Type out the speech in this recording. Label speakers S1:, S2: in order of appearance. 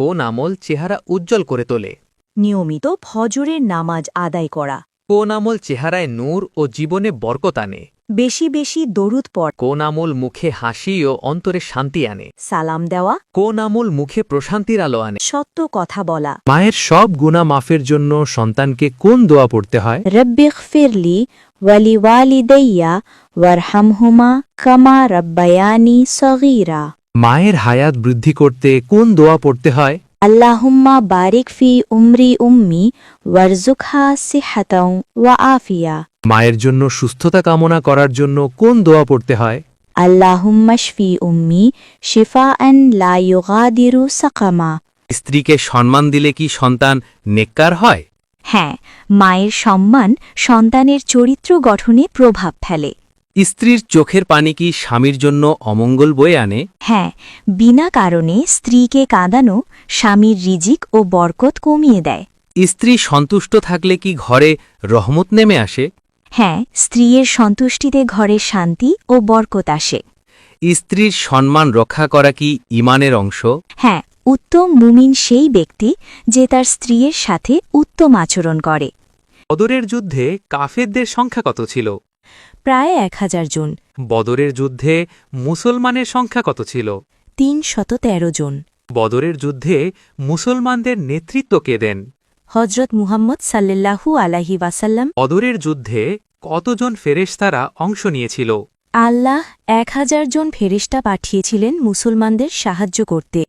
S1: কোন আমল চেহারা উজ্জ্বল করে তোলে?
S2: নিয়মিত ফজরের নামাজ আদায় করা।
S1: কোন আমল চেহারায় নূর ও জীবনে বরকত আনে?
S2: বেশি বেশি দরুদ পড়।
S1: কোন আমল মুখে হাসি ও অন্তরে শান্তি আনে?
S2: সালাম দেওয়া।
S1: কোন আমল মুখে প্রশান্তির আলো আনে?
S2: সত্য কথা বলা।
S1: মায়ের সব গুনাহ মাফের জন্য সন্তানকে কোন দোয়া পড়তে হয়?
S2: রব্বিগফিরলি ওয়ালিওয়ালিদাইয়া ওয়ারহামহুমা কামা রাব্বায়ানি সগীরা।
S1: মায়ের হায়াত বৃদ্ধি করতে কোন দোয়া পড়তে হয়?
S2: আল্লাহুম্মা বারিক ফি উমরি উম্মি ওয়ারজুকহা সিহাতাও ওয়া আফিয়া।
S1: মায়ের জন্য সুস্থতা কামনা করার জন্য কোন দোয়া পড়তে হয়?
S2: আল্লাহুম্মা শফি উম্মি শিফাআন লা ইউগাদিরু সাকামা।
S1: স্ত্রীকে সম্মান দিলে কি সন্তান নেককার হয়?
S2: হ্যাঁ, মায়ের সম্মান সন্তানের চরিত্র গঠনে প্রভাব ফেলে।
S1: স্ত্রীর চোখের পানি কি স্বামীর জন্য অমঙ্গল বয়ে আনে?
S2: হ্যাঁ, বিনা কারণে স্ত্রীকে কাঁদানো স্বামীর রিজিক ও বরকত কমিয়ে দেয়।
S1: স্ত্রী সন্তুষ্ট থাকলে কি ঘরে রহমত নেমে আসে?
S2: হ্যাঁ, স্ত্রীর সন্তুষ্টিতে ঘরে শান্তি ও বরকত আসে।
S1: স্ত্রীর সম্মান রক্ষা করা কি ঈমানের অংশ?
S2: হ্যাঁ, উত্তম মুমিন সেই ব্যক্তি যে তার স্ত্রীর সাথে উত্তম আচরণ করে।
S1: বদরের যুদ্ধে কাফেরদের সংখ্যা কত ছিল?
S2: প্রায় 1000 জন।
S1: বদরের যুদ্ধে মুসলমানের সংখ্যা কত ছিল?
S2: 313 জন।
S1: বদরের যুদ্ধে মুসলমানদের নেতৃত্ব কে দেন?
S2: হজরত মুহাম্মদ সাল্লাল্লাহু আলাইহি ওয়াসাল্লাম।
S1: বদরের যুদ্ধে কতজন ফেরেশতারা অংশ নিয়েছিল?
S2: আল্লাহ 1000 জন ফেরেশতা পাঠিয়েছিলেন মুসলমানদের সাহায্য করতে।